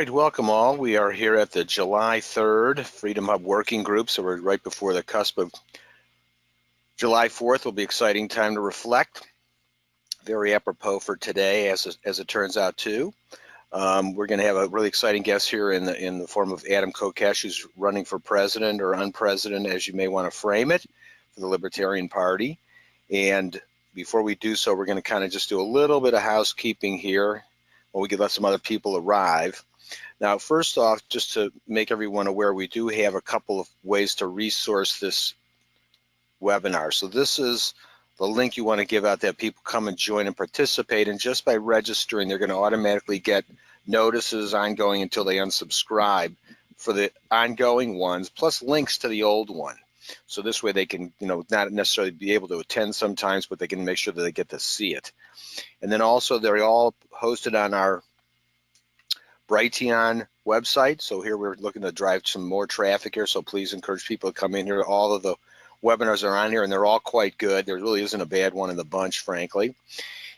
right, welcome all. We are here at the July 3rd Freedom Hub Working Group, so we're right before the cusp of July 4th. Will be an exciting time to reflect. Very apropos for today, as it turns out too. We're going to have a really exciting guest here in the form of Adam Kokesh, who's running for president or unpresident, as you may want to frame it, for the Libertarian Party. And before we do so, we're going to kind of just do a little bit of housekeeping here while we can let some other people arrive. Now, first off, just to make everyone aware, we do have a couple of ways to resource this webinar. So this is the link you want to give out that people come and join and participate. And just by registering, they're going to automatically get notices ongoing until they unsubscribe for the ongoing ones, plus links to the old one. So this way they can, not necessarily be able to attend sometimes, but they can make sure that they get to see it. And then also they're all hosted on our Brighteon website. So here we're looking to drive some more traffic here. So please encourage people to come in here. All of the webinars are on here and they're all quite good. There really isn't a bad one in the bunch, frankly.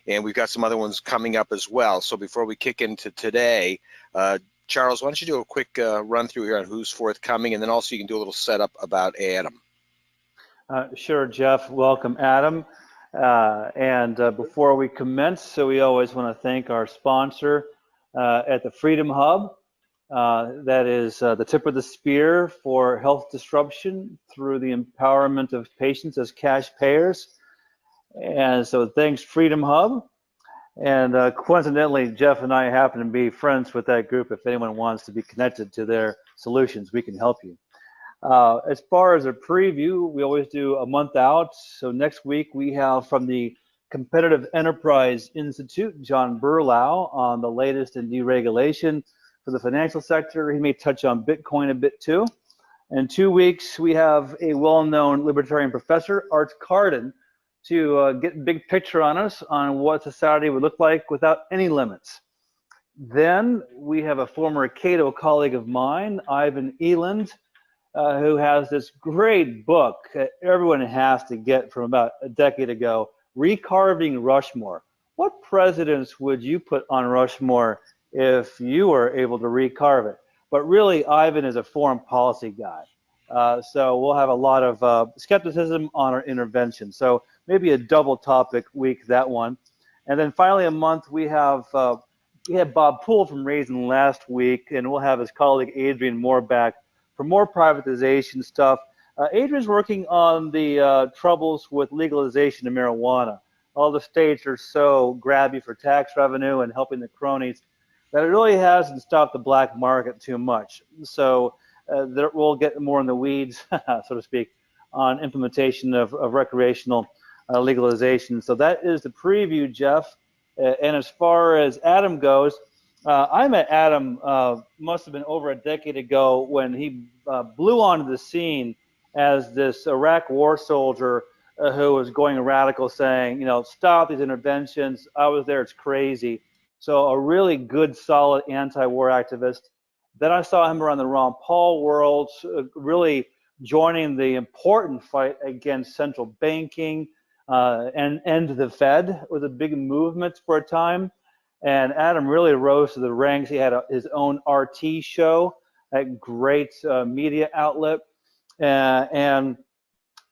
And we've got some other ones coming up as well. So before we kick into today, Charles, why don't you do a quick run through here on who's forthcoming, and then also you can do a little setup about Adam. Sure, Jeff. Welcome, Adam. Before we commence, so we always want to thank our sponsor at the Freedom Hub. That is the tip of the spear for health disruption through the empowerment of patients as cash payers. And so thanks, Freedom Hub. And coincidentally, Jeff and I happen to be friends with that group. If anyone wants to be connected to their solutions, we can help you. As far as a preview, we always do a month out. So next week we have from the Competitive Enterprise Institute, John Berlau, on the latest in deregulation for the financial sector. He may touch on Bitcoin a bit too. In 2 weeks, we have a well-known libertarian professor, Art Carden, to get big picture on us on what society would look like without any limits. Then we have a former Cato colleague of mine, Ivan Eland, who has this great book that everyone has to get from about a decade ago, Recarving Rushmore. What presidents would you put on Rushmore if you were able to recarve it? But really, Ivan is a foreign policy guy. So we'll have a lot of skepticism on our intervention. So maybe a double topic week, that one. And then finally a month, we had Bob Poole from Raisin last week, and we'll have his colleague Adrian Moore back for more privatization stuff. Adrian's working on the troubles with legalization of marijuana. All the states are so grabby for tax revenue and helping the cronies that it really hasn't stopped the black market too much. So we'll get more in the weeds, so to speak, on implementation of recreational legalization. So that is the preview, Jeff. And as far as Adam goes, I met Adam, must have been over a decade ago, when he blew onto the scene as this Iraq war soldier who was going radical, saying, stop these interventions. I was there, it's crazy. So a really good, solid anti-war activist. Then I saw him around the Ron Paul world, really joining the important fight against central banking and end the Fed was a big movement for a time. And Adam really rose to the ranks. He had his own RT show, a great media outlet. And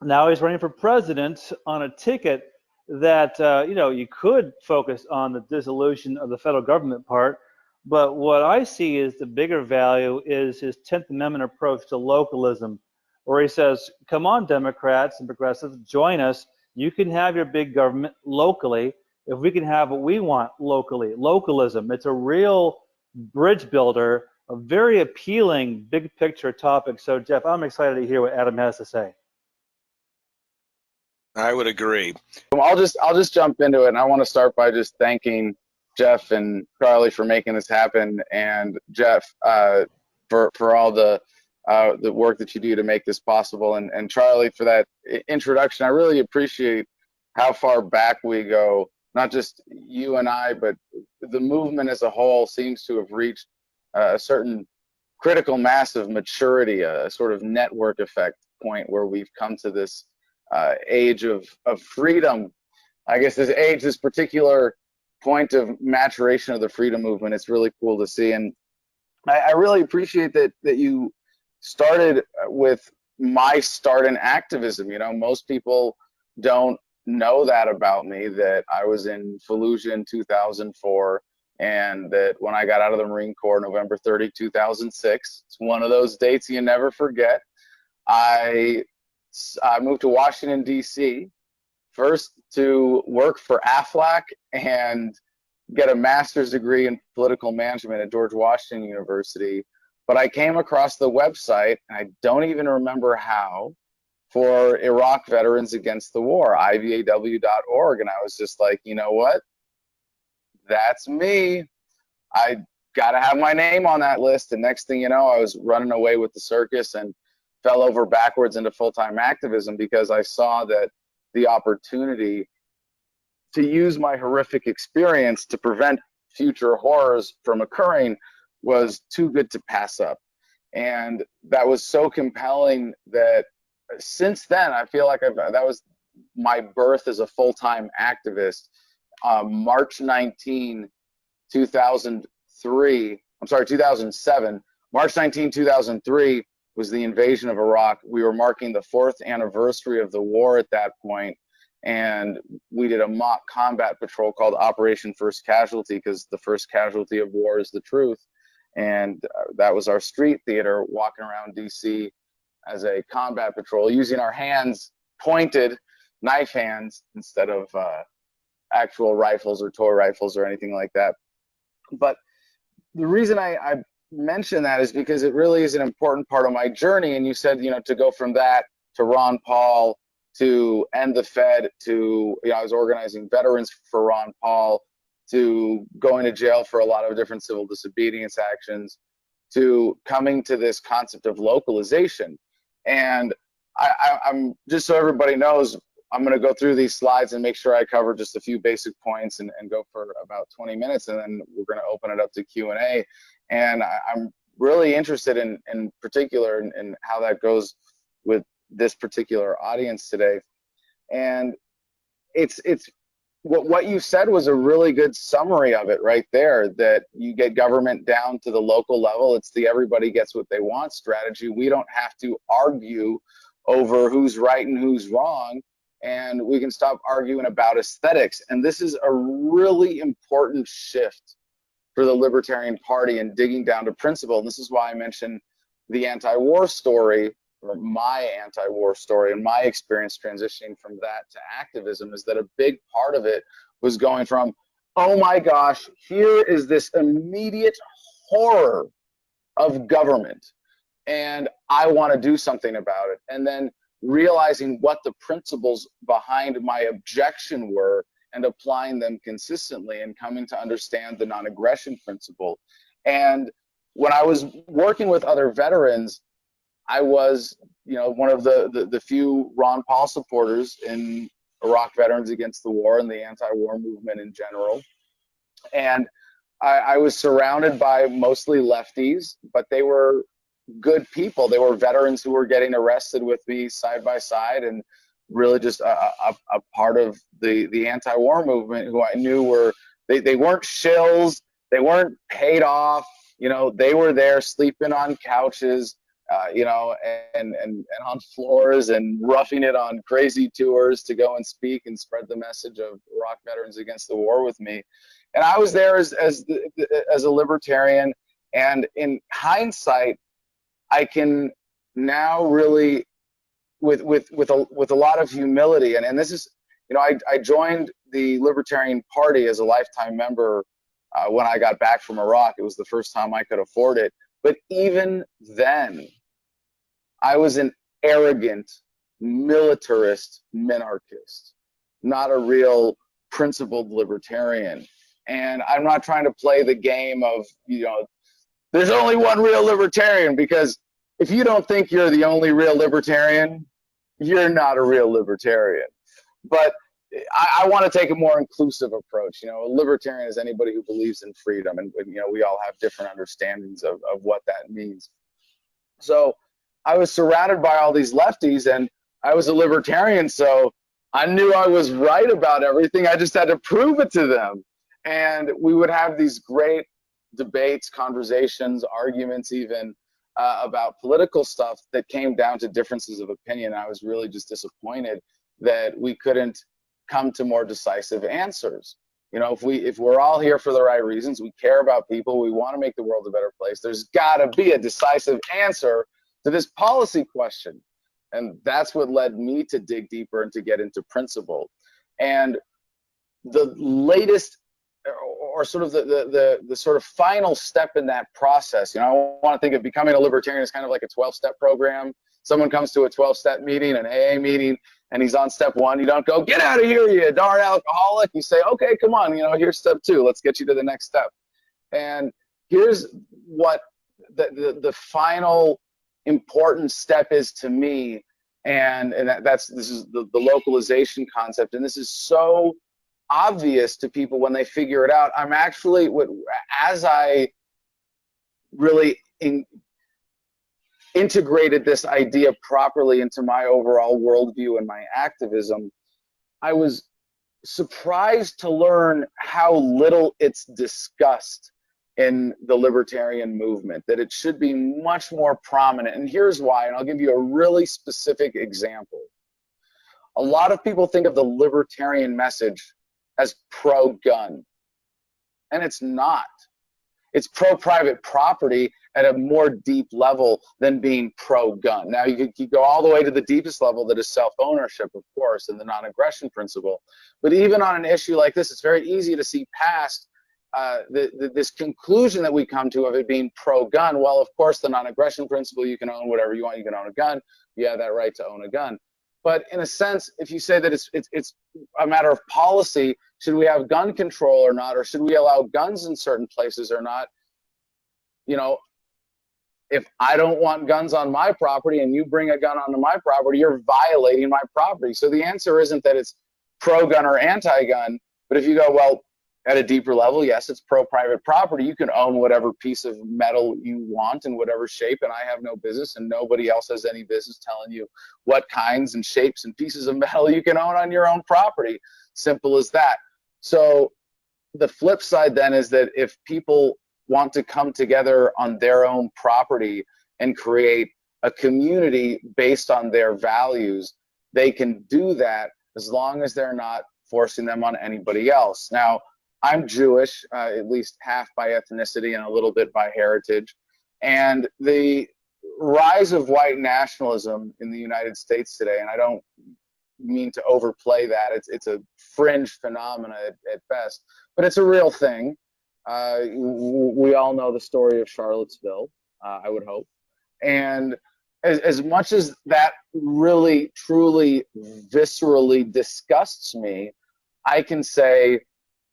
now he's running for president on a ticket that, you could focus on the dissolution of the federal government part. But what I see is the bigger value is his 10th Amendment approach to localism, where he says, come on, Democrats and progressives, join us. You can have your big government locally if we can have what we want locally. Localism, it's a real bridge builder, a very appealing big picture topic. So Jeff, I'm excited to hear what Adam has to say. I would agree. I'll just jump into it, and I want to start by just thanking Jeff and Charlie for making this happen, and Jeff for all the work that you do to make this possible, and Charlie for that introduction. I really appreciate how far back we go. Not just you and I, but the movement as a whole seems to have reached a certain critical mass of maturity, a sort of network effect point where we've come to this age of freedom. I guess this particular point of maturation of the freedom movement, it's really cool to see. And I really appreciate that you started with my start in activism. You know, most people don't know that about me, that I was in Fallujah in 2004, and that when I got out of the Marine Corps, November 30, 2006, it's one of those dates you never forget. I moved to Washington, D.C., first to work for AFLAC and get a master's degree in political management at George Washington University. But I came across the website, and I don't even remember how, for Iraq Veterans Against the War, ivaw.org. And I was just like, you know what? That's me. I got to have my name on that list. And next thing you know, I was running away with the circus and fell over backwards into full-time activism because I saw that the opportunity to use my horrific experience to prevent future horrors from occurring was too good to pass up. And that was so compelling that since then, I feel like that was my birth as a full-time activist. March 19, 2003, I'm sorry, 2007, March 19, 2003 was the invasion of Iraq. We were marking the 4th anniversary of the war at that point, and we did a mock combat patrol called Operation First Casualty, because the first casualty of war is the truth. And that was our street theater, walking around DC as a combat patrol, using our hands, pointed knife hands, instead of actual rifles or toy rifles or anything like that. But the reason I mention that is because it really is an important part of my journey. And you said, you know, to go from that to Ron Paul, to end the Fed, to, you know, I was organizing veterans for Ron Paul, to going to jail for a lot of different civil disobedience actions, to coming to this concept of localization. And I'm just so everybody knows, I'm going to go through these slides and make sure I cover just a few basic points and go for about 20 minutes, and then we're going to open it up to Q&A. And I'm really interested in particular in how that goes with this particular audience today. And it's what you said was a really good summary of it right there, that you get government down to the local level. It's the everybody gets what they want strategy. We don't have to argue over who's right and who's wrong, and we can stop arguing about aesthetics. And this is a really important shift for the Libertarian Party and digging down to principle. And this is why I mentioned the anti-war story, or my anti-war story, and my experience transitioning from that to activism, is that a big part of it was going from, oh my gosh, here is this immediate horror of government, and I want to do something about it. And then realizing what the principles behind my objection were and applying them consistently, and coming to understand the non-aggression principle. And when I was working with other veterans, I was, you know, one of the few Ron Paul supporters in Iraq Veterans Against the War and the anti-war movement in general. And I was surrounded by mostly lefties, but they were good people. They were veterans who were getting arrested with me side by side, and really just a part of the anti-war movement, who I knew were, they weren't shills, they weren't paid off, you know, they were there sleeping on couches, you know, and on floors, and roughing it on crazy tours to go and speak and spread the message of Iraq Veterans Against the War with me. And I was there as a libertarian, and in hindsight, I can now really, with a lot of humility, and this is, you know, I joined the Libertarian Party as a lifetime member when I got back from Iraq. It was the first time I could afford it. But even then, I was an arrogant, militarist minarchist, not a real principled libertarian. And I'm not trying to play the game of, you know, there's only one real libertarian, because if you don't think you're the only real libertarian, you're not a real libertarian. But I want to take a more inclusive approach. You know, a libertarian is anybody who believes in freedom, and you know, we all have different understandings of what that means. So I was surrounded by all these lefties, and I was a libertarian, so I knew I was right about everything. I just had to prove it to them. And we would have these great debates, conversations, arguments even about political stuff that came down to differences of opinion. I was really just disappointed that we couldn't come to more decisive answers. You know, if we're all here for the right reasons, we care about people, we want to make the world a better place, there's got to be a decisive answer to this policy question. And that's what led me to dig deeper and to get into principle. And the latest, or sort of the sort of final step in that process, you know, I want to think of becoming a libertarian as kind of like a 12-step program. Someone comes to a 12-step meeting, an AA meeting, and he's on step 1. You don't go, get out of here, you darn alcoholic. You say, okay, come on, you know, here's step 2. Let's get you to the next step. And here's what the final important step is to me. And this is the localization concept. And this is so obvious to people when they figure it out. I'm actually, as I really integrated this idea properly into my overall worldview and my activism, I was surprised to learn how little it's discussed in the libertarian movement, that it should be much more prominent. And here's why, and I'll give you a really specific example. A lot of people think of the libertarian message as pro-gun, and it's not. It's pro-private property at a more deep level than being pro-gun. Now, you go all the way to the deepest level, that is self-ownership, of course, and the non-aggression principle. But even on an issue like this, it's very easy to see past this conclusion that we come to of it being pro-gun. Well, of course, the non-aggression principle, you can own whatever you want. You can own a gun. You have that right to own a gun. But in a sense, if you say that it's a matter of policy, should we have gun control or not, or should we allow guns in certain places or not? You know, if I don't want guns on my property and you bring a gun onto my property, you're violating my property. So the answer isn't that it's pro-gun or anti-gun, but if you go, well, at a deeper level, yes, it's pro-private property. You can own whatever piece of metal you want in whatever shape, and I have no business, and nobody else has any business telling you what kinds and shapes and pieces of metal you can own on your own property. Simple as that. So the flip side then is that if people want to come together on their own property and create a community based on their values, they can do that as long as they're not forcing them on anybody else. Now, I'm Jewish, at least half by ethnicity and a little bit by heritage. And the rise of white nationalism in the United States today, and I don't mean to overplay that, it's a fringe phenomena at best, but it's a real thing. We all know the story of Charlottesville, I would hope. And as much as that really, truly, viscerally disgusts me, I can say,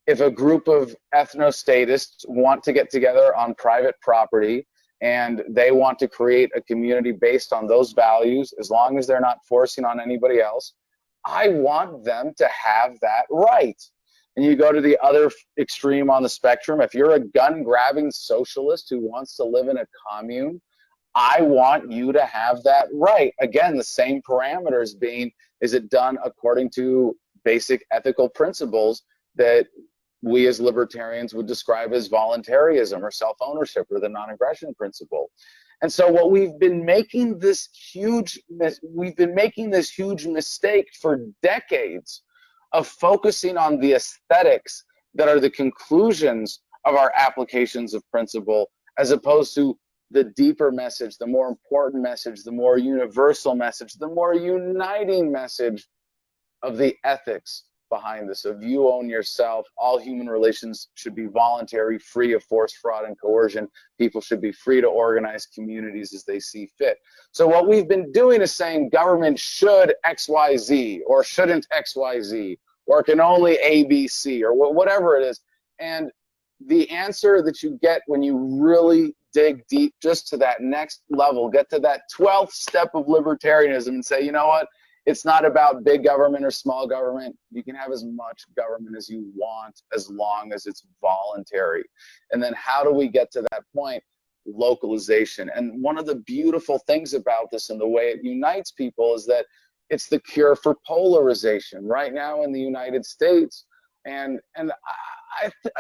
if a group of ethnostatists want to get together on private property and they want to create a community based on those values, as long as they're not forcing on anybody else, I want them to have that right. And you go to the other extreme on the spectrum, if you're a gun-grabbing socialist who wants to live in a commune, I want you to have that right. Again, the same parameters being, is it done according to basic ethical principles that we as libertarians would describe as voluntarism or self-ownership or the non-aggression principle. And so what we've been making this huge mistake for decades of focusing on the aesthetics that are the conclusions of our applications of principle, as opposed to the deeper message, the more important message, the more universal message, the more uniting message of the ethics behind this, of you own yourself. All human relations should be voluntary, free of force, fraud, and coercion. People should be free to organize communities as they see fit. So what we've been doing is saying government should XYZ, or shouldn't XYZ, or can only ABC, or whatever it is. And the answer that you get when you really dig deep just to that next level, get to that 12th step of libertarianism and say, you know what? It's not about big government or small government. You can have as much government as you want as long as it's voluntary. And then how do we get to that point? Localization. And one of the beautiful things about this and the way it unites people is that it's the cure for polarization right now in the United States. And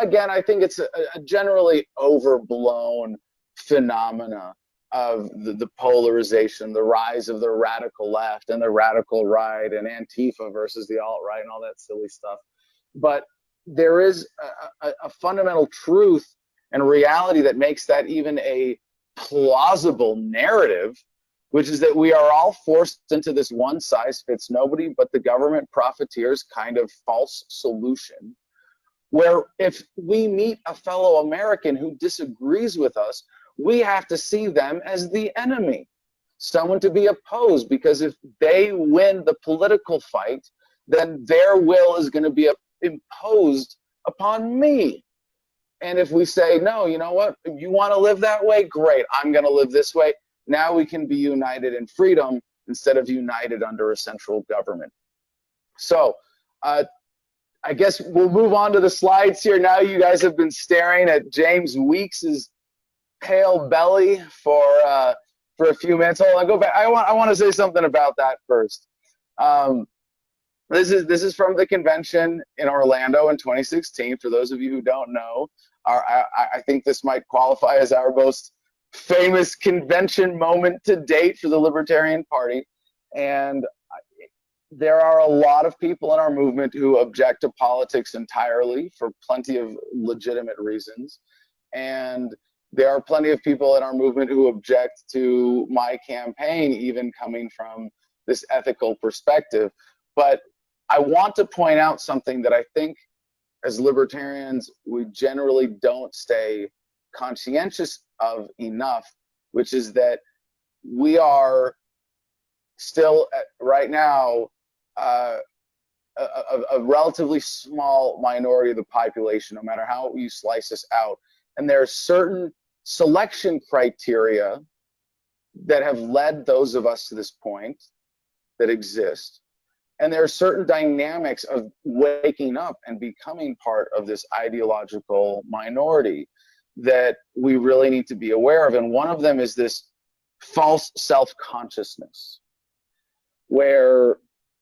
again, I think it's a generally overblown phenomena of the polarization, the rise of the radical left and the radical right, and Antifa versus the alt-right and all that silly stuff. But there is a fundamental truth and reality that makes that even a plausible narrative, which is that we are all forced into this one size fits nobody but the government profiteers kind of false solution, where if we meet a fellow American who disagrees with us, we have to see them as the enemy, someone to be opposed, because if they win the political fight, then their will is going to be imposed upon me. And if we say, no, you know what, you want to live that way? Great, I'm going to live this way. Now we can be united in freedom instead of united under a central government. So I guess we'll move on to the slides here. Now you guys have been staring at James Weeks's pale belly for a few minutes. Hold on, go back. I want to say something about that first. This is from the convention in Orlando in 2016. For those of you who don't know, I think this might qualify as our most famous convention moment to date for the Libertarian Party. And there are a lot of people in our movement who object to politics entirely for plenty of legitimate reasons. And there are plenty of people in our movement who object to my campaign, even coming from this ethical perspective. But I want to point out something that I think as libertarians, we generally don't stay conscientious of enough, which is that we are still right now a relatively small minority of the population, no matter how you slice this out. And there are certain selection criteria that have led those of us to this point that exist. And there are certain dynamics of waking up and becoming part of this ideological minority that we really need to be aware of. And one of them is this false self-consciousness, where,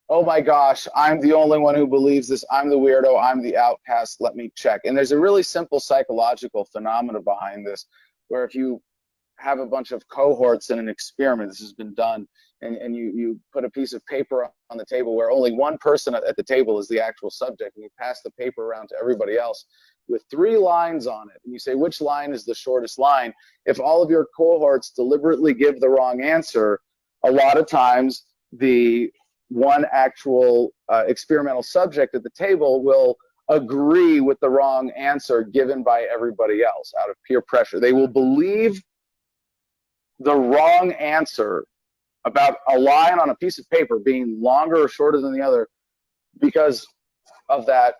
oh my gosh, I'm the only one who believes this, I'm the weirdo, I'm the outcast, let me check. And there's a really simple psychological phenomena behind this, where if you have a bunch of cohorts in an experiment, this has been done, and you put a piece of paper on the table where only one person at the table is the actual subject, and you pass the paper around to everybody else with 3 lines on it, and you say, which line is the shortest line? If all of your cohorts deliberately give the wrong answer, a lot of times the one actual experimental subject at the table will agree with the wrong answer given by everybody else out of peer pressure. They will believe the wrong answer about a line on a piece of paper being longer or shorter than the other because of that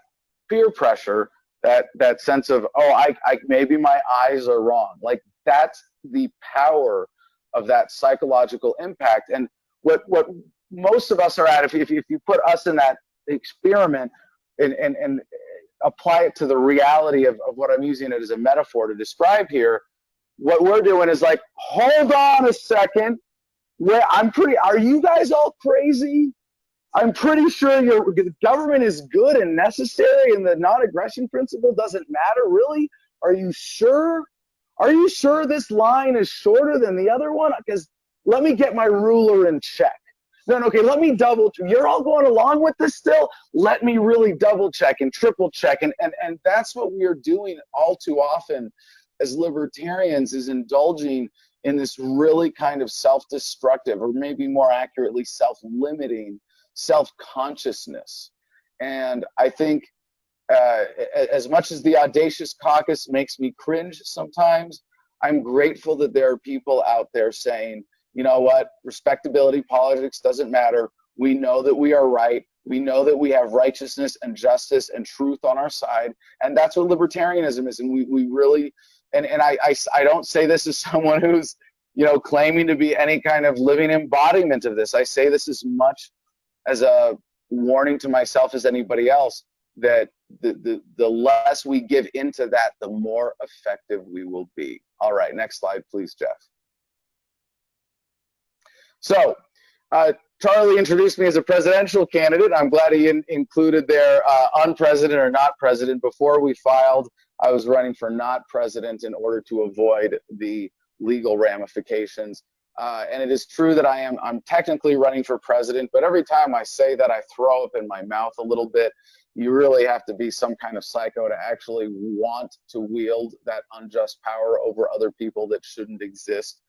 peer pressure, that sense of, oh, I maybe my eyes are wrong. Like, that's the power of that psychological impact. And what most of us are at, if you put us in that experiment and apply it to the reality of what I'm using it as a metaphor to describe here, what we're doing is like, hold on a second. Are you guys all crazy? I'm pretty sure the government is good and necessary and the non-aggression principle doesn't matter. Really? Are you sure? Are you sure this line is shorter than the other one? Because let me get my ruler in check. No, okay, let me double check. You're all going along with this still? Let me really double check and triple check. And that's what we are doing all too often as libertarians, is indulging in this really kind of self-destructive, or maybe more accurately, self-limiting self-consciousness. And I think as much as the audacious caucus makes me cringe sometimes, I'm grateful that there are people out there saying, you know what, respectability politics doesn't matter. We know that we are right. We know that we have righteousness and justice and truth on our side. And that's what libertarianism is. And we really, and I don't say this as someone who's, you know, claiming to be any kind of living embodiment of this. I say this as much as a warning to myself as anybody else, that the less we give into that, the more effective we will be. All right, next slide, please, Jeff. So Charlie introduced me as a presidential candidate. I'm glad he included their unpresident or not president. Before we filed, I was running for not president in order to avoid the legal ramifications. And it is true that I'm technically running for president, but every time I say that, I throw up in my mouth a little bit. You really have to be some kind of psycho to actually want to wield that unjust power over other people that shouldn't exist.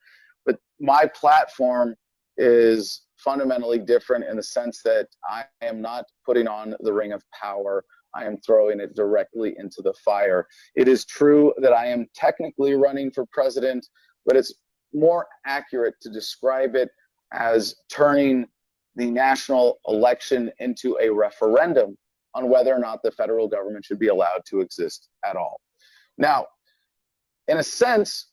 But my platform is fundamentally different in the sense that I am not putting on the ring of power. I am throwing it directly into the fire. It is true that I am technically running for president, but it's more accurate to describe it as turning the national election into a referendum on whether or not the federal government should be allowed to exist at all. Now, in a sense,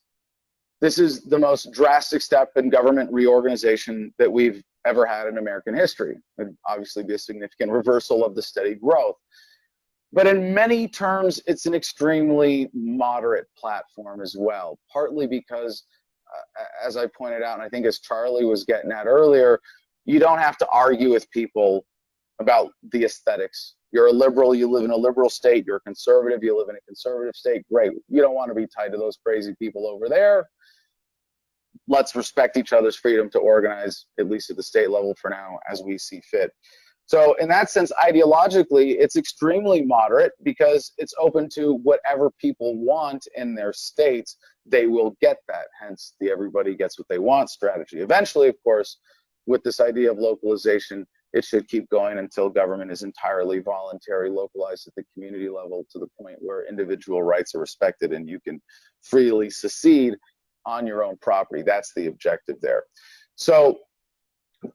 this is the most drastic step in government reorganization that we've ever had in American history. It would obviously be a significant reversal of the steady growth. But in many terms, it's an extremely moderate platform as well, partly because, as I pointed out, and I think as Charlie was getting at earlier, you don't have to argue with people about the aesthetics. You're a liberal, you live in a liberal state. You're a conservative, you live in a conservative state. Great. You don't want to be tied to those crazy people over there. Let's respect each other's freedom to organize, at least at the state level for now, as we see fit. So in that sense, ideologically, it's extremely moderate because it's open to whatever people want in their states. They will get that, hence the everybody gets what they want strategy. Eventually, of course, with this idea of localization, it should keep going until government is entirely voluntary, localized at the community level to the point where individual rights are respected and you can freely secede on your own property. That's the objective there. So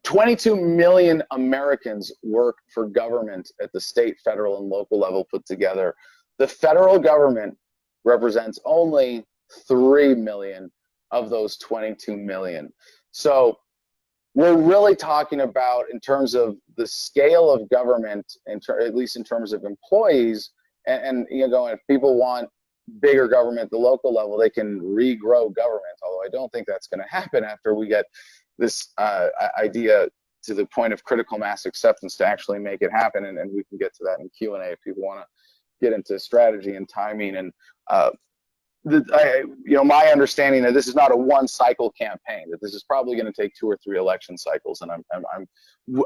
22 million Americans work for government at the state, federal, and local level put together. The federal government represents only 3 million of those 22 million. So we're really talking about, in terms of the scale of government, at least in terms of employees, and you know, if people want bigger government at the local level, they can regrow government, although I don't think that's going to happen after we get this idea to the point of critical mass acceptance to actually make it happen, and we can get to that in Q&A if people want to get into strategy and timing. And you know, my understanding that this is not a one-cycle campaign, that this is probably going to take 2 or 3 election cycles, and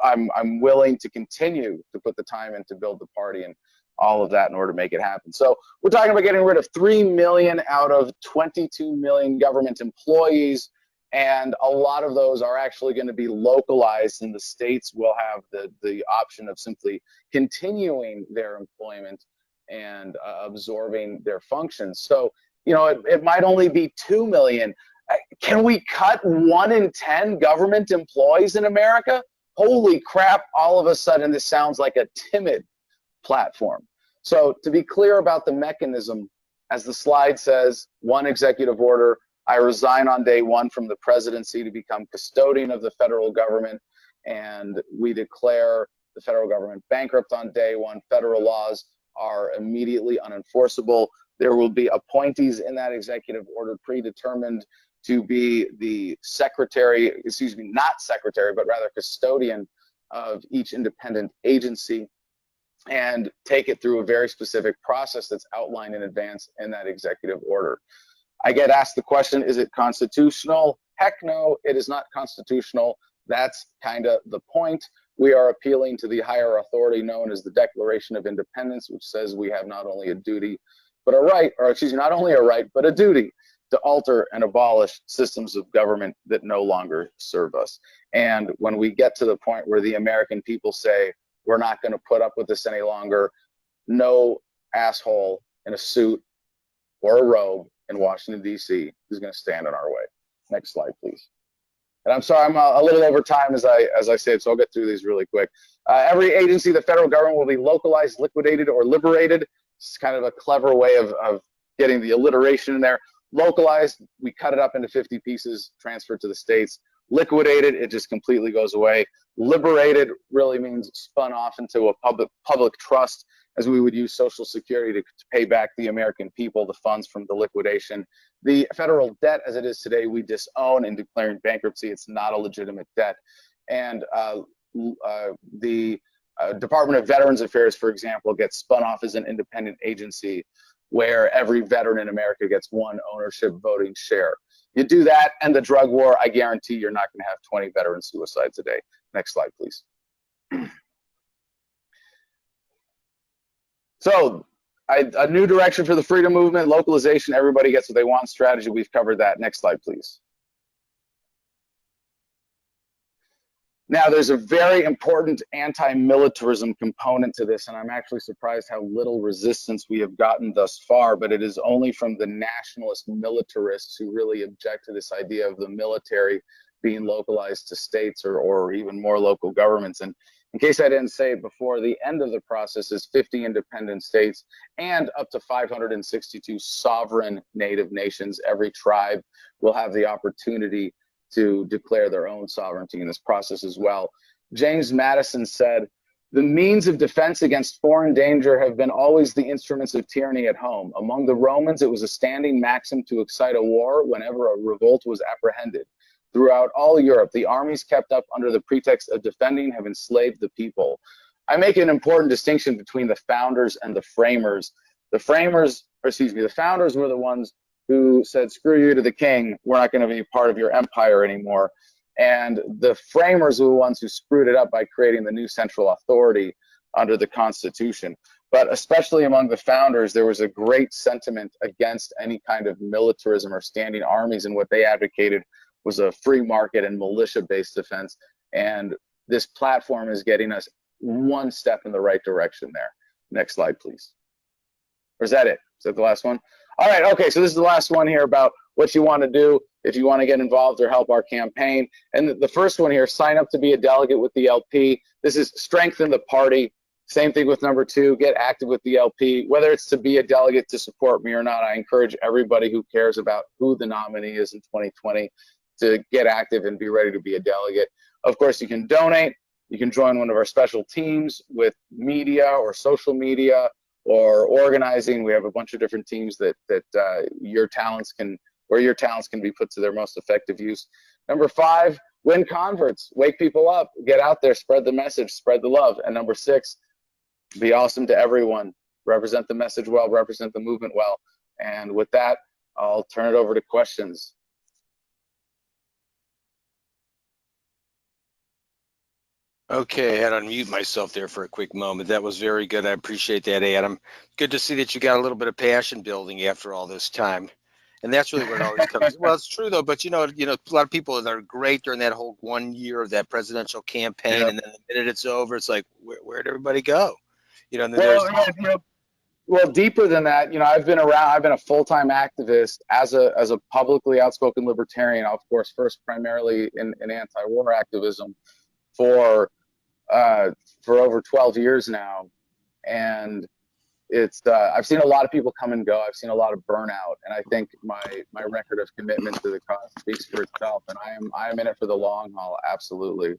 I'm willing to continue to put the time in to build the party and all of that in order to make it happen. So we're talking about getting rid of 3 million out of 22 million government employees, and a lot of those are actually going to be localized, and the states will have the option of simply continuing their employment and absorbing their functions. So, you know, it might only be 2 million. Can we cut 1 in 10 government employees in America? Holy crap, all of a sudden this sounds like a timid platform. So to be clear about the mechanism, as the slide says, 1 executive order, I resign on day 1 from the presidency to become custodian of the federal government, and we declare the federal government bankrupt on day 1. Federal laws are immediately unenforceable. There will be appointees in that executive order predetermined to be the secretary, excuse me, not secretary, but rather custodian of each independent agency, and take it through a very specific process that's outlined in advance in that executive order. I get asked the question, is it constitutional? Heck no, it is not constitutional. That's kind of the point. We are appealing to the higher authority known as the Declaration of Independence, which says we have not only a duty, but a right, or excuse me, not only a right, but a duty to alter and abolish systems of government that no longer serve us. And when we get to the point where the American people say, we're not going to put up with this any longer, no asshole in a suit or a robe in Washington, D.C. is going to stand in our way. Next slide, please. And I'm sorry, I'm a little over time as I said, so I'll get through these really quick. Every agency of the federal government will be localized, liquidated, or liberated. It's kind of a clever way of getting the alliteration in there. Localized, we cut it up into 50 pieces, transferred to the states. Liquidated, it just completely goes away. Liberated really means spun off into a public trust, as we would use Social Security to pay back the American people the funds from the liquidation. The federal debt as it is today, we disown in declaring bankruptcy. It's not a legitimate debt. And the Department of Veterans Affairs, for example, gets spun off as an independent agency where every veteran in America gets one ownership voting share. You do that and the drug war, I guarantee you're not going to have 20 veteran suicides a day. Next slide, please. So a new direction for the freedom movement, localization, everybody gets what they want strategy. We've covered that. Next slide, please. Now, there's a very important anti-militarism component to this, and I'm actually surprised how little resistance we have gotten thus far, but it is only from the nationalist militarists who really object to this idea of the military being localized to states or even more local governments. And in case I didn't say it before, the end of the process is 50 independent states and up to 562 sovereign native nations. Every tribe will have the opportunity to declare their own sovereignty in this process as well. James Madison said, "The means of defense against foreign danger have been always the instruments of tyranny at home. Among the Romans, it was a standing maxim to excite a war whenever a revolt was apprehended. Throughout all Europe, the armies kept up under the pretext of defending have enslaved the people." I make an important distinction between the founders and the framers. The founders were the ones who said, "Screw you to the king, we're not going to be part of your empire anymore." And the framers were the ones who screwed it up by creating the new central authority under the Constitution. But especially among the founders, there was a great sentiment against any kind of militarism or standing armies, and what they advocated was a free market and militia-based defense. And this platform is getting us one step in the right direction there. Next slide, please. Or is that it? Is that the last one? All right, okay, so this is the last one here about what you want to do if you want to get involved or help our campaign. And the first one here, sign up to be a delegate with the LP. This is strengthen the party. Same thing with number 2, get active with the LP. Whether it's to be a delegate to support me or not, I encourage everybody who cares about who the nominee is in 2020 to get active and be ready to be a delegate. Of course, you can donate. You can join one of our special teams with media or social media or organizing. We have a bunch of different teams that your talents can be put to their most effective use. Number 5, win converts, wake people up, get out there, spread the message, spread the love. And number 6, be awesome to everyone, represent the message well, represent the movement well. And with that, I'll turn it over to questions. Okay, I had to unmute myself there for a quick moment. That was very good. I appreciate that, Adam. Good to see that you got a little bit of passion building after all this time. And that's really what it always comes. Well, it's true though, but you know, a lot of people that are great during that whole 1 year of that presidential campaign, Yep. and then the minute it's over, it's like, where'd everybody go? You know, and then Well, deeper than that, I've been around. I've been a full-time activist as a publicly outspoken libertarian, of course, first primarily in anti-war activism for over 12 years now, and it's I've seen a lot of people come and go. I've seen a lot of burnout, and I think my record of commitment to the cause speaks for itself. And I am in it for the long haul, absolutely.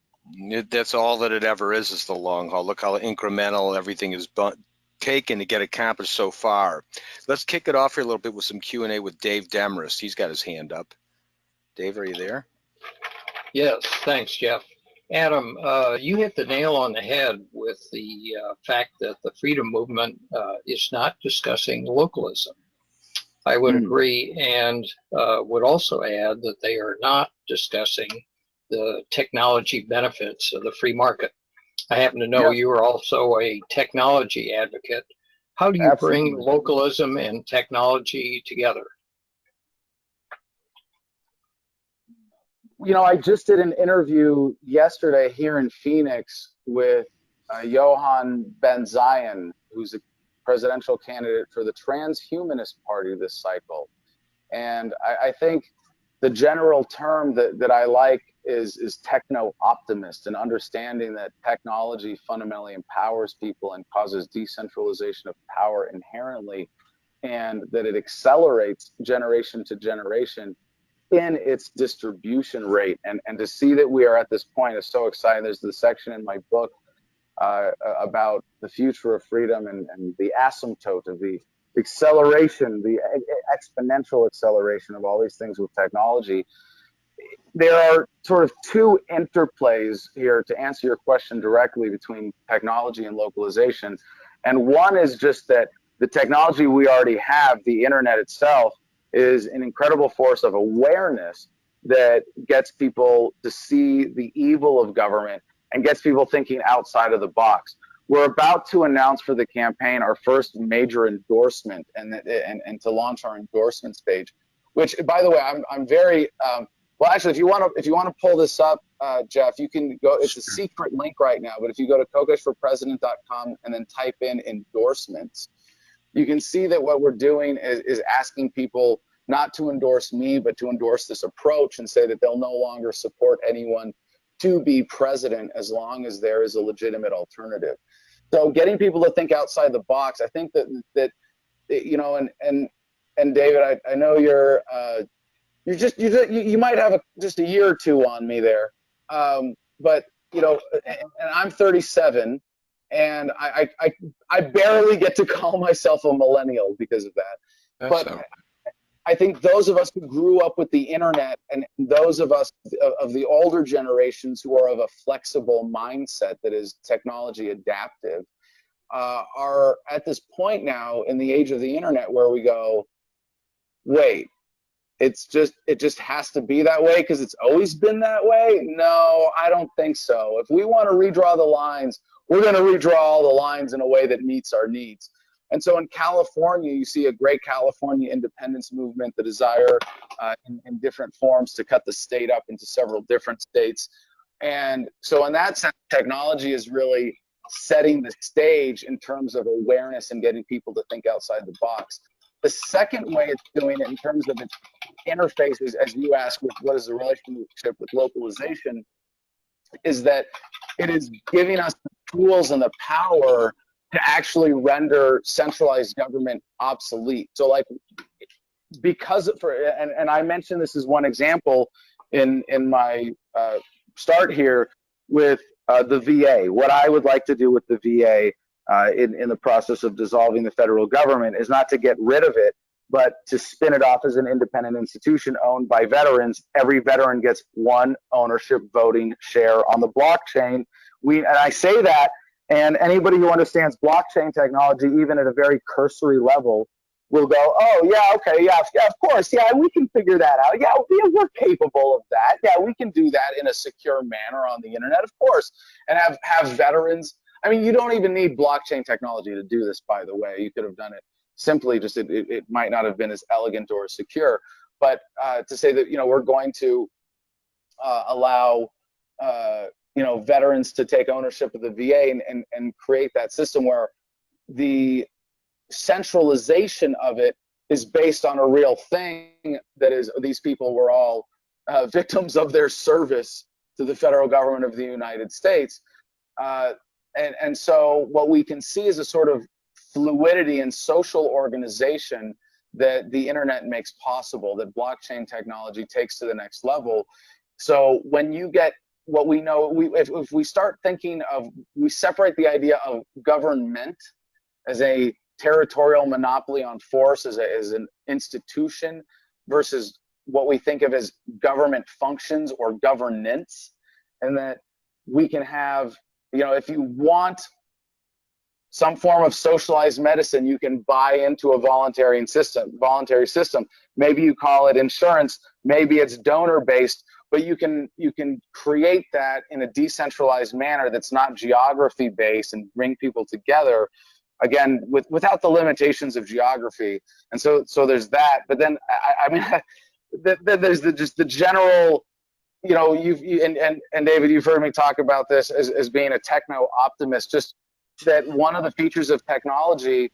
That's all that it ever is the long haul. Look how incremental everything is taken to get accomplished so far. Let's kick it off here a little bit with some Q&A with Dave Demarest. He's got his hand up. Dave, are you there? Yes, thanks, Jeff. Adam, you hit the nail on the head with the fact that the freedom movement is not discussing localism. I would agree, and would also add that they are not discussing the technology benefits of the free market. I happen to know you are also a technology advocate. How do you bring localism and technology together? I just did an interview yesterday here in Phoenix with Johan Ben Zion, who's a presidential candidate for the Transhumanist Party this cycle. And I think the general term that I like is techno-optimist, and understanding that technology fundamentally empowers people and causes decentralization of power inherently, and that it accelerates generation to generation in its distribution rate. And to see that we are at this point is so exciting. There's the section in my book about the future of freedom and the asymptote of the acceleration, the exponential acceleration of all these things with technology. there are sort of two interplays here to answer your question directly between technology and localization. And one is just that the technology we already have, the internet itself, is an incredible force of awareness that gets people to see the evil of government and gets people thinking outside of the box. We're about to announce for the campaign our first major endorsement and to launch our endorsements page, which, by the way, I'm very well. Actually, if you want to pull this up, Jeff, you can go. It's a secret link right now, but if you go to Kokesh-for-President.com and then type in endorsements, you can see that what we're doing is asking people not to endorse me, but to endorse this approach and say that they'll no longer support anyone to be president as long as there is a legitimate alternative. So getting people to think outside the box, I think that you know, and David, I know you might have just a year or two on me there, but you know, and I'm 37, and I barely get to call myself a millennial because of that. But I think those of us who grew up with the internet and those of us of the older generations who are of a flexible mindset that is technology adaptive are at this point now in the age of the internet where we go, wait, it just has to be that way because it's always been that way? No, I don't think so. If we want to redraw the lines, we're going to redraw all the lines in a way that meets our needs. And so in California, you see a great California independence movement, the desire in different forms to cut the state up into several different states. And so in that sense, technology is really setting the stage in terms of awareness and getting people to think outside the box. The second way it's doing it in terms of its interfaces, as you asked, with what is the relationship with localization, is that it is giving us the tools and the power to actually render centralized government obsolete. So like, because and I mentioned this as one example in my start here with the VA. What I would like to do with the VA in the process of dissolving the federal government is not to get rid of it, but to spin it off as an independent institution owned by veterans. Every veteran gets one ownership voting share on the blockchain. And I say that, and anybody who understands blockchain technology, even at a very cursory level, will go, oh, yeah, okay, yeah, of course, yeah, we can figure that out. Yeah, we're capable of that. Yeah, we can do that in a secure manner on the internet, of course, and have veterans. I mean, you don't even need blockchain technology to do this, by the way. You could have done it simply, just it might not have been as elegant or as secure. But to say that, you know, we're going to allow you know, veterans to take ownership of the VA and create that system where the centralization of it is based on a real thing, that is, these people were all victims of their service to the federal government of the United States. And so what we can see is a sort of fluidity and social organization that the internet makes possible, that blockchain technology takes to the next level. So when you get what we know, if we start thinking of, we separate the idea of government as a territorial monopoly on force, as an institution, versus what we think of as government functions or governance, and that we can have, you know, if you want some form of socialized medicine, you can buy into a voluntary system. Maybe you call it insurance, maybe it's donor-based, but you can create that in a decentralized manner that's not geography-based and bring people together, again, without the limitations of geography. And so there's that. But then, I mean, there's just the general, you know, and David, you've heard me talk about this as being a techno optimist, just that one of the features of technology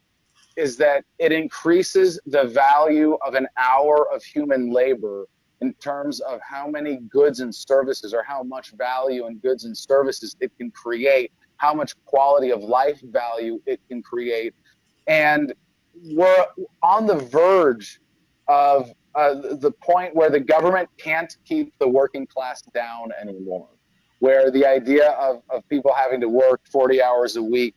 is that it increases the value of an hour of human labor in terms of how many goods and services, or how much value in goods and services it can create, how much quality of life value it can create. And we're on the verge of the point where the government can't keep the working class down anymore, where the idea of people having to work 40 hours a week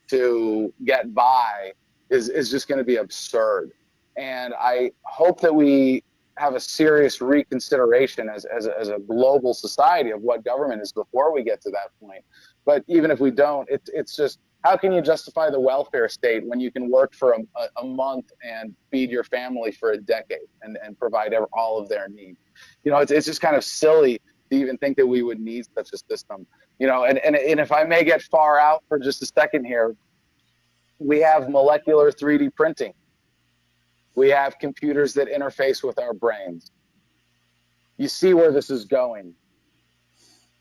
to get by is just going to be absurd. And I hope that we have a serious reconsideration as a global society of what government is before we get to that point. But even if we don't, it's just, how can you justify the welfare state when you can work for a month and feed your family for a decade and provide all of their needs? You know, it's just kind of silly to even think that we would need such a system. You know, and if I may get far out for just a second here, we have molecular 3D printing. We have computers that interface with our brains. You see where this is going.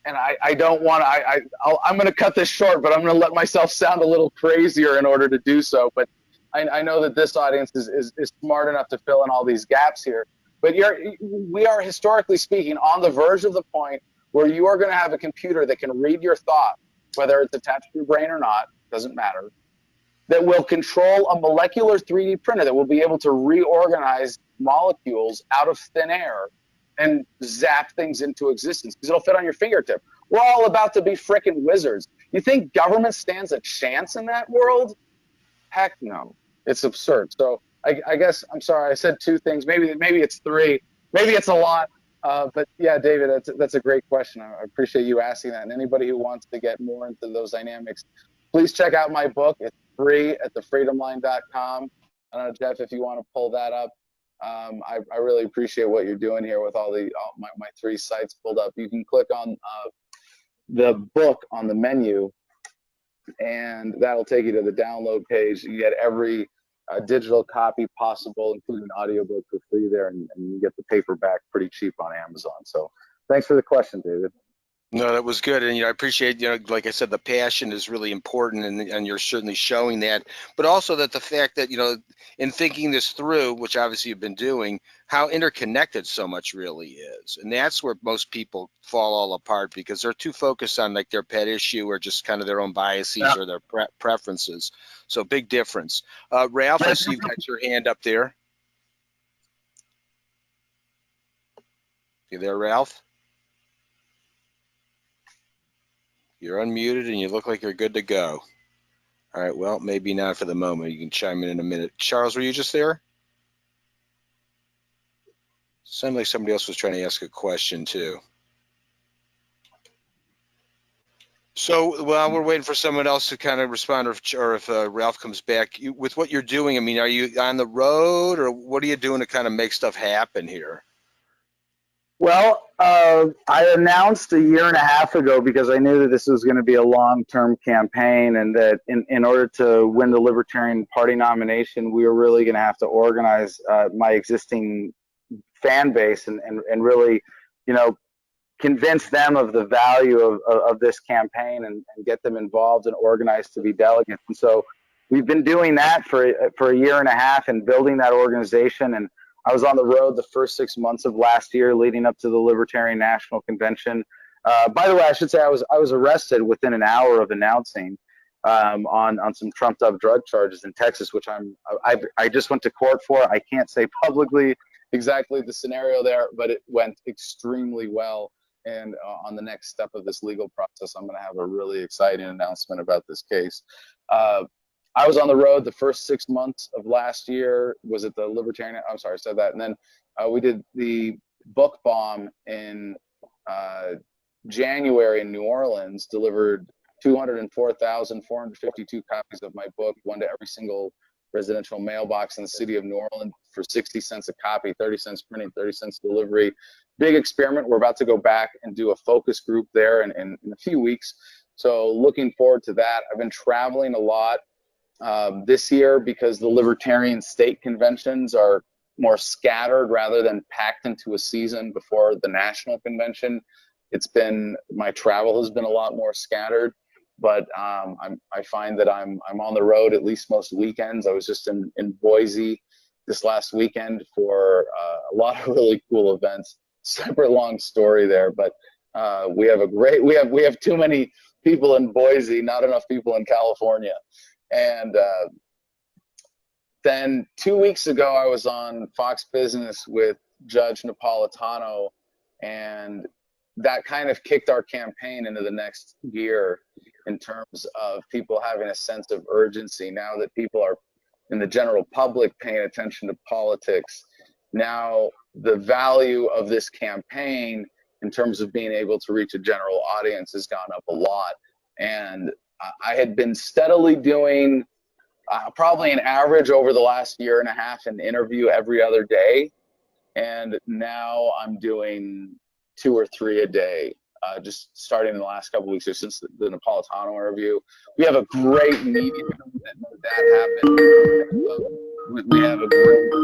And I don't want to, I'm going to cut this short, but I'm going to let myself sound a little crazier in order to do so. But I know that this audience is smart enough to fill in all these gaps here. But we are, historically speaking, on the verge of the point where you are going to have a computer that can read your thought, whether it's attached to your brain or not, doesn't matter, that will control a molecular 3D printer that will be able to reorganize molecules out of thin air and zap things into existence because it'll fit on your fingertip. We're all about to be frickin' wizards. You think government stands a chance in that world? Heck no. It's absurd. So I guess, I'm sorry, I said two things. Maybe it's three. Maybe it's a lot. But yeah, David, that's a great question. I appreciate you asking that. And anybody who wants to get more into those dynamics, please check out my book. It's free at thefreedomline.com. I don't know, Jeff, if you want to pull that up. I really appreciate what you're doing here with all my three sites pulled up. You can click on the book on the menu, and that'll take you to the download page. You get every digital copy possible, including an audiobook for free there, and you get the paperback pretty cheap on Amazon. So thanks for the question, David. No, that was good. And, I appreciate, like I said, the passion is really important, and you're certainly showing that. But also that the fact that, in thinking this through, which obviously you've been doing, how interconnected so much really is. And that's where most people fall all apart because they're too focused on like their pet issue or just kind of their own biases or their preferences. So big difference. Ralph, I see you've got your hand up there. You there, Ralph? You're unmuted and you look like you're good to go. All right, well, maybe not for the moment. You can chime in a minute. Charles, were you just there? Sounded like somebody else was trying to ask a question too. So while we're waiting for someone else to kind of respond, or if Ralph comes back, with what you're doing, I mean, are you on the road or what are you doing to kind of make stuff happen here? Well, I announced a year and a half ago because I knew that this was going to be a long-term campaign and that in order to win the Libertarian Party nomination, we were really going to have to organize my existing fan base and really, convince them of the value of this campaign and get them involved and organized to be delegates. And so we've been doing that for a year and a half and building that organization. And I was on the road the first 6 months of last year leading up to the Libertarian National Convention. By the way, I should say I was arrested within an hour of announcing on some trumped up drug charges in Texas, which I just went to court for. I can't say publicly exactly the scenario there, but it went extremely well. And on the next step of this legal process, I'm going to have a really exciting announcement about this case. I was on the road the first 6 months of last year. Was it the Libertarian? I'm sorry, I said that. And then we did the book bomb in January in New Orleans, delivered 204,452 copies of my book, one to every single residential mailbox in the city of New Orleans for 60 cents a copy, 30 cents printing, 30 cents delivery. Big experiment. We're about to go back and do a focus group there in a few weeks. So looking forward to that. I've been traveling a lot this year because the Libertarian state conventions are more scattered rather than packed into a season before the national convention. My travel has been a lot more scattered, but I find that I'm on the road at least most weekends. I was just in Boise this last weekend for a lot of really cool events. Separate long story there, but we have too many people in Boise, not enough people in California. And then 2 weeks ago, I was on Fox Business with Judge Napolitano, and that kind of kicked our campaign into the next gear in terms of people having a sense of urgency. Now that people are in the general public paying attention to politics, now the value of this campaign in terms of being able to reach a general audience has gone up a lot. And I had been steadily doing probably an average over the last year and a half an interview every other day. And now I'm doing 2 or 3 a day, just starting in the last couple of weeks, since the Napolitano interview. We have a great media that made that happen. We have a group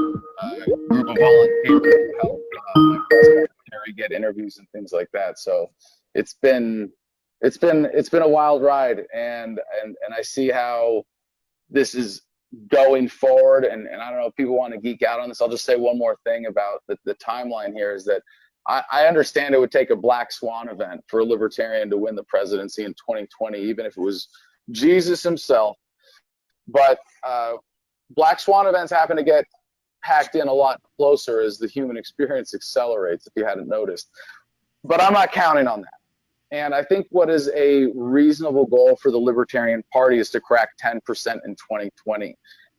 of volunteers who help my press secretary get interviews and things like that. So it's been a wild ride, and I see how this is going forward. And I don't know if people want to geek out on this. I'll just say one more thing about the timeline here is that I understand it would take a black swan event for a libertarian to win the presidency in 2020, even if it was Jesus himself. But black swan events happen to get packed in a lot closer as the human experience accelerates, if you hadn't noticed. But I'm not counting on that. And I think what is a reasonable goal for the Libertarian Party is to crack 10% in 2020.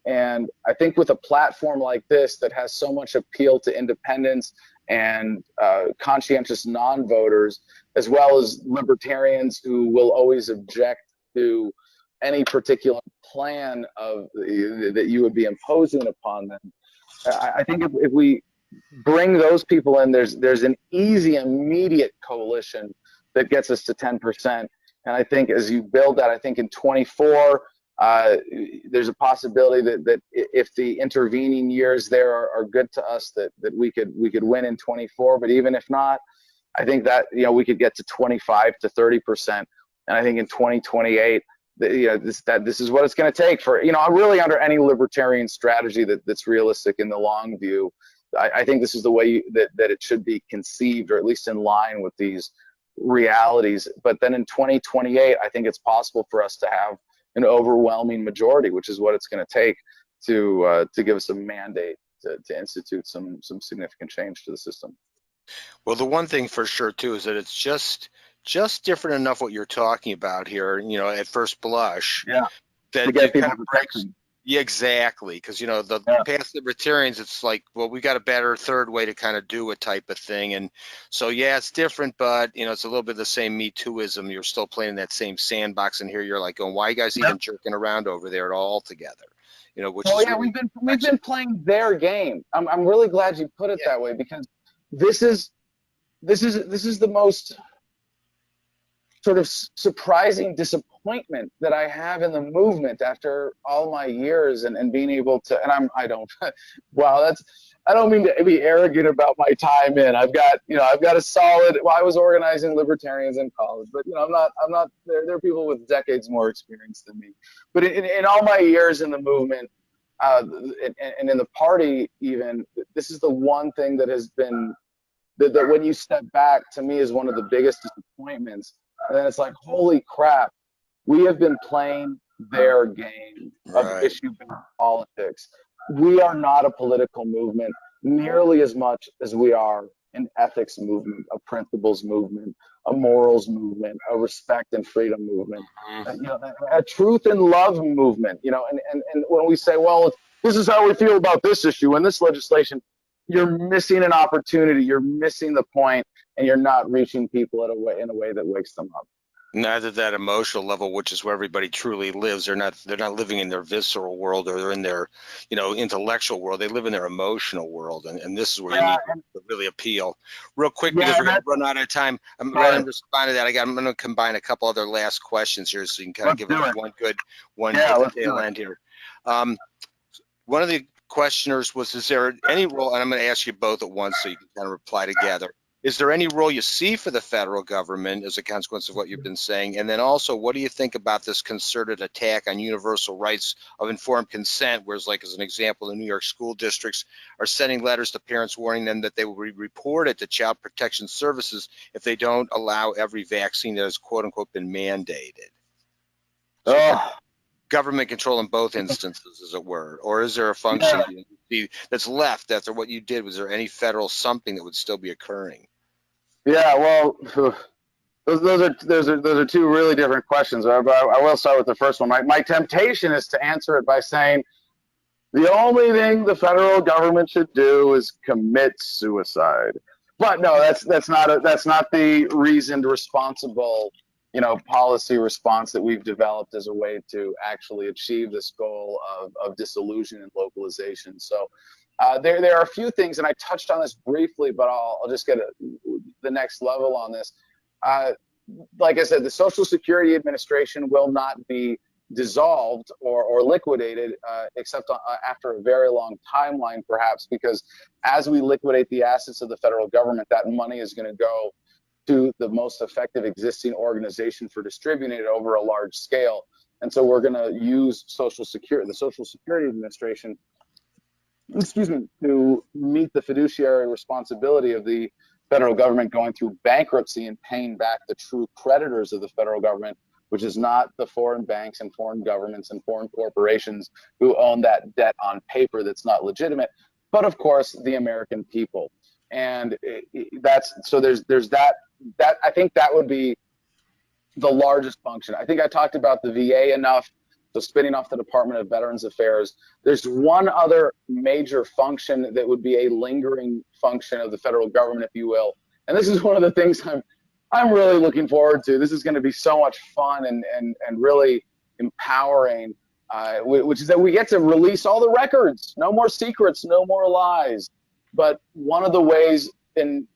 And I think with a platform like this that has so much appeal to independents and conscientious non-voters, as well as libertarians who will always object to any particular plan that you would be imposing upon them, I think if we bring those people in, there's an easy, immediate coalition that gets us to 10%. And I think as you build that, I think in 24, there's a possibility that if the intervening years there are good to us, that we could win in 24. But even if not, I think that we could get to 25 to 30%. And I think in 2028, this is what it's going to take for really under any libertarian strategy that's realistic in the long view. I think this is the way that it should be conceived, or at least in line with these realities. But then in 2028, I think it's possible for us to have an overwhelming majority, which is what it's going to take to give us a mandate to institute some significant change to the system. Well, the one thing for sure too is that it's just different enough what you're talking about here, at first blush. Yeah. That to get people kind of breaks. Yeah, exactly. Because the past libertarians, it's like, well, we got a better third way to kind of do it type of thing. And so, yeah, it's different, but it's a little bit the same Me Tooism. You're still playing that same sandbox, and here you're like going, why are you guys even jerking around over there at all together? Which is really we've been playing their game. I'm really glad you put it that way, because this is the most sort of surprising disappointment that I have in the movement after all my years and being able to, and I don't mean to be arrogant about my time in. I've got a solid, I was organizing libertarians in college, but I'm not, there are people with decades more experience than me. But in all my years in the movement, and in the party even, this is the one thing that has been, that when you step back, to me is one of the biggest disappointments. And then it's like, holy crap, we have been playing their game of issue-based politics. We are not a political movement nearly as much as we are an ethics movement, a principles movement, a morals movement, a respect and freedom movement, a truth and love movement. And when we say, well, this is how we feel about this issue and this legislation, you're missing an opportunity. You're missing the point, and you're not reaching people in a way that wakes them up. Neither that emotional level, which is where everybody truly lives. They're not living in their visceral world, or they're in their intellectual world. They live in their emotional world, and this is where you need to really appeal. Real quick, because we're going to run out of time. I'm going to respond to that. I'm going to combine a couple other last questions here, so you can kind of give us one good tail end here. One of the questioners was, is there any role, and I'm going to ask you both at once so you can kind of reply together. Is there any role you see for the federal government as a consequence of what you've been saying? And then also, what do you think about this concerted attack on universal rights of informed consent, whereas, like as an example, the New York school districts are sending letters to parents warning them that they will be reported to Child Protection Services if they don't allow every vaccine that has quote unquote been mandated? Government control in both instances, as it were, or is there a function that's left after what you did? Was there any federal something that would still be occurring? Yeah, well, those are two really different questions. I will start with the first one. My temptation is to answer it by saying The only thing the federal government should do is commit suicide. But no, that's not the reasoned, responsible, policy response that we've developed as a way to actually achieve this goal of disillusion and localization. So there are a few things, and I touched on this briefly, but I'll just get the next level on this. Like I said, the Social Security Administration will not be dissolved or liquidated except after a very long timeline, perhaps, because as we liquidate the assets of the federal government, that money is going to go to the most effective existing organization for distributing it over a large scale. And so we're going to use the Social Security Administration, to meet the fiduciary responsibility of the federal government going through bankruptcy and paying back the true creditors of the federal government, which is not the foreign banks and foreign governments and foreign corporations who own that debt on paper that's not legitimate, but of course the American people. And there's that I think that would be the largest function. I think I talked about the VA enough. So spinning off the Department of Veterans Affairs. There's one other major function that would be a lingering function of the federal government, if you will. And this is one of the things I'm really looking forward to. This is going to be so much fun and really empowering, which is that we get to release all the records. No more secrets, no more lies. But one of the ways in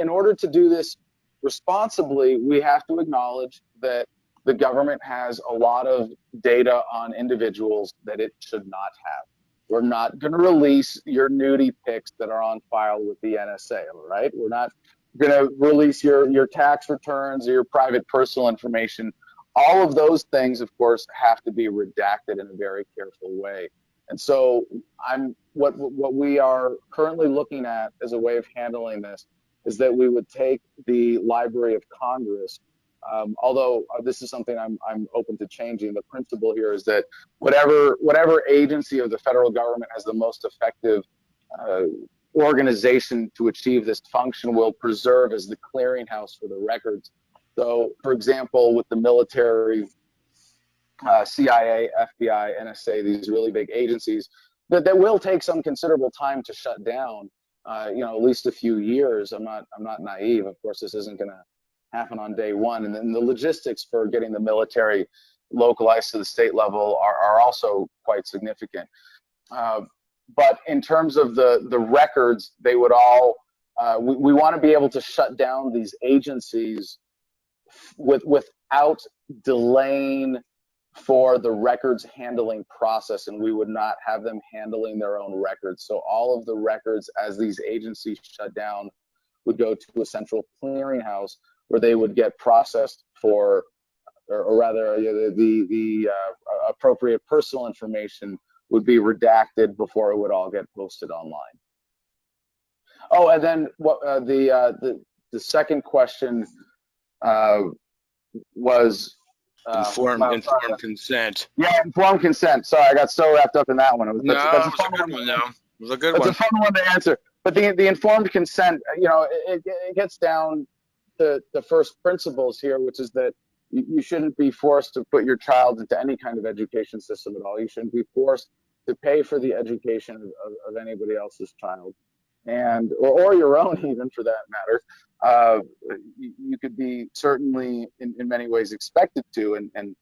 order to do this responsibly, we have to acknowledge that the government has a lot of data on individuals that it should not have. We're not going to release your nudie pics that are on file with the NSA, all right? We're not going to release your tax returns or your private personal information. All of those things, of course, have to be redacted in a very careful way. And so what we are currently looking at as a way of handling this is that we would take the Library of Congress. Although this is something I'm open to changing, the principle here is that whatever agency of the federal government has the most effective organization to achieve this function will preserve as the clearinghouse for the records. So, for example, with the military, CIA, FBI, NSA, these really big agencies, that will take some considerable time to shut down. At least a few years. I'm not naive. Of course, this isn't going to happen on day one. And then the logistics for getting the military localized to the state level are also quite significant. But in terms of the records, they would all, we want to be able to shut down these agencies without delaying for the records handling process, and we would not have them handling their own records. So all of the records as these agencies shut down would go to a central clearinghouse where they would get processed for, or rather the appropriate personal information would be redacted before it would all get posted online. Oh, and then what the second question was informed consent. Yeah, informed consent. Sorry, I got so wrapped up in that one. It was a good one, though. It was a good one. It's a fun one to answer. But the informed consent, it gets down to the first principles here, which is that you shouldn't be forced to put your child into any kind of education system at all. You shouldn't be forced to pay for the education of anybody else's child, and or your own, even, for that matter. You could be certainly in many ways expected to and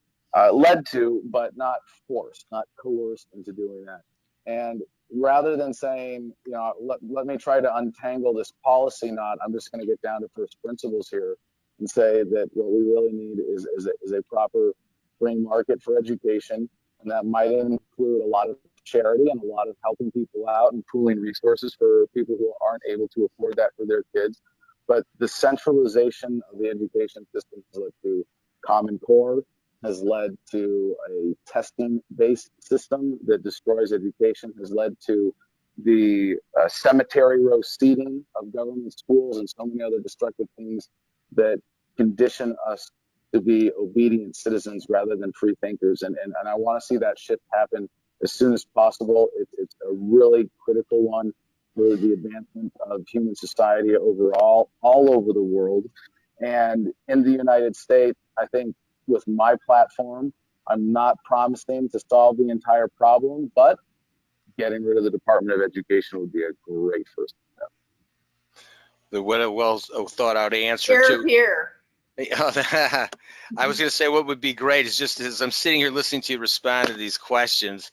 led to, but not forced, not coerced into doing that. And rather than saying, let me try to untangle this policy knot, I'm just going to get down to first principles here and say that what we really need is a proper free market for education. And that might include a lot of charity and a lot of helping people out and pooling resources for people who aren't able to afford that for their kids. But the centralization of the education system has led to Common Core, has led to a testing-based system that destroys education, has led to the cemetery row seating of government schools and so many other destructive things that condition us to be obedient citizens rather than free thinkers. And I want to see that shift happen as soon as possible. It's a really critical one for the advancement of human society overall, all over the world. And in the United States, I think with my platform, I'm not promising to solve the entire problem, but getting rid of the Department of Education would be a great first step. What a well thought out answer too. Here. I was going to say what would be great is just as I'm sitting here listening to you respond to these questions,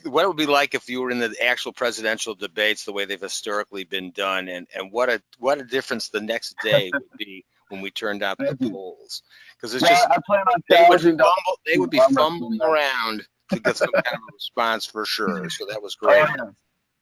what it would be like if you were in the actual presidential debates the way they've historically been done, and what a difference the next day would be when we turned out the polls, because it's just I plan on they would be fumbling around to get some kind of a response for sure. So that was great.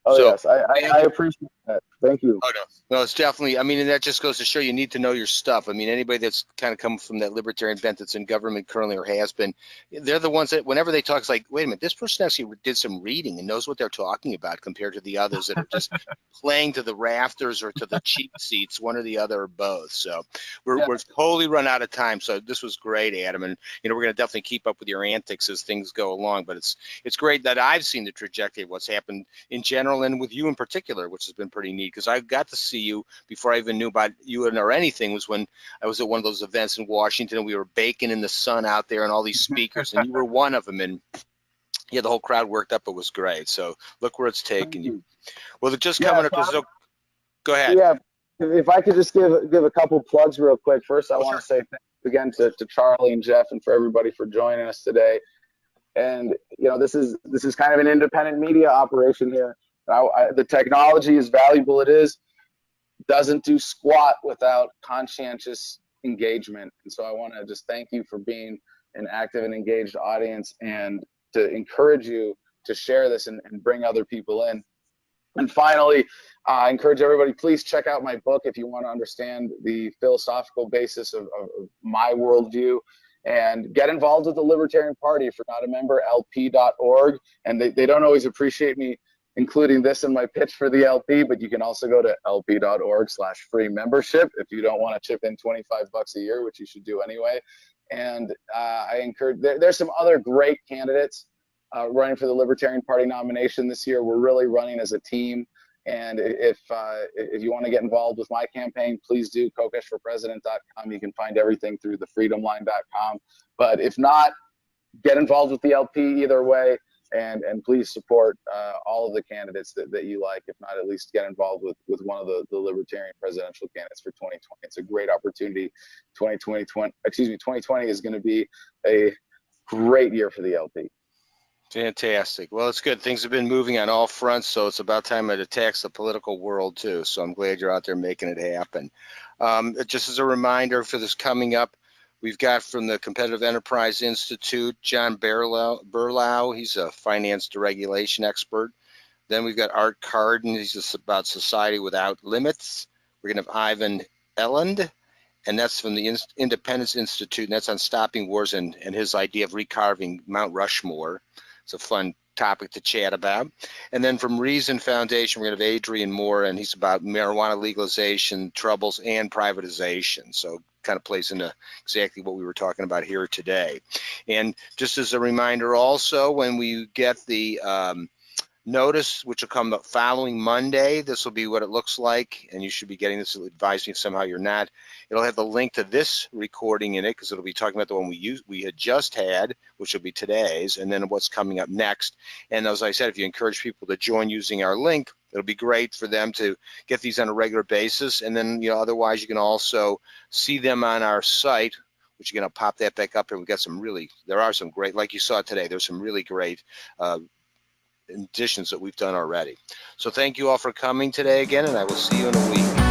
Yes, I appreciate that. Thank you. Oh, no, it's definitely, I mean, and that just goes to show you need to know your stuff. I mean, anybody that's kind of come from that libertarian bent that's in government currently or has been, they're the ones that whenever they talk, it's like, wait a minute, this person actually did some reading and knows what they're talking about compared to the others that are just playing to the rafters or to the cheap seats, one or the other or both. So we're totally run out of time. So this was great, Adam. And, we're going to definitely keep up with your antics as things go along. But it's great that I've seen the trajectory of what's happened in general and with you in particular, which has been pretty neat, because I got to see you before I even knew about you or anything. Was when I was at one of those events in Washington and we were baking in the sun out there and all these speakers and you were one of them, and the whole crowd worked up. It was great. So look where it's taken you. Well, they're just coming up. Go ahead. Yeah, if I could just give a couple plugs real quick. First, I want to say thanks again to Charlie and Jeff and for everybody for joining us today. And this is kind of an independent media operation here. The technology, as valuable it is, doesn't do squat without conscientious engagement. And so I want to just thank you for being an active and engaged audience, and to encourage you to share this and bring other people in. And finally, I encourage everybody, please check out my book if you want to understand the philosophical basis of my worldview, and get involved with the Libertarian Party. If you're not a member, lp.org. And they don't always appreciate me including this in my pitch for the LP, but you can also go to lp.org/free membership if you don't want to chip in $25 a year, which you should do anyway. And I encourage, there's some other great candidates running for the Libertarian Party nomination this year. We're really running as a team. And if you want to get involved with my campaign, please do Kokesh-for-president.com. You can find everything through thefreedomline.com. But if not, get involved with the LP either way. And please support all of the candidates that you like. If not, at least get involved with one of the Libertarian presidential candidates for 2020. It's a great opportunity. 2020 is going to be a great year for the LP. Fantastic. Well, it's good. Things have been moving on all fronts, so it's about time it attacks the political world too. So I'm glad you're out there making it happen. Just as a reminder for this coming up, we've got from the Competitive Enterprise Institute, John Berlau. He's a finance deregulation expert. Then we've got Art Carden. He's about society without limits. We're going to have Ivan Elland, and that's from the Independence Institute, and that's on stopping wars and his idea of recarving Mount Rushmore. It's a fun topic to chat about. And then from Reason Foundation, we're going to have Adrian Moore, and he's about marijuana legalization, troubles, and privatization. So kind of plays into exactly what we were talking about here today. And just as a reminder also, when we get the notice, which will come the following Monday, this will be what it looks like, and you should be getting this. Advise me if somehow you're not. It'll have the link to this recording in it, because it'll be talking about the one we had just had, which will be today's, and then what's coming up next. And as I said, if you encourage people to join using our link, it'll be great for them to get these on a regular basis. And then, otherwise you can also see them on our site, which you're going to pop that back up, and we've got there are some great, like you saw today, there's some really great additions that we've done already. So thank you all for coming today again, and I will see you in a week.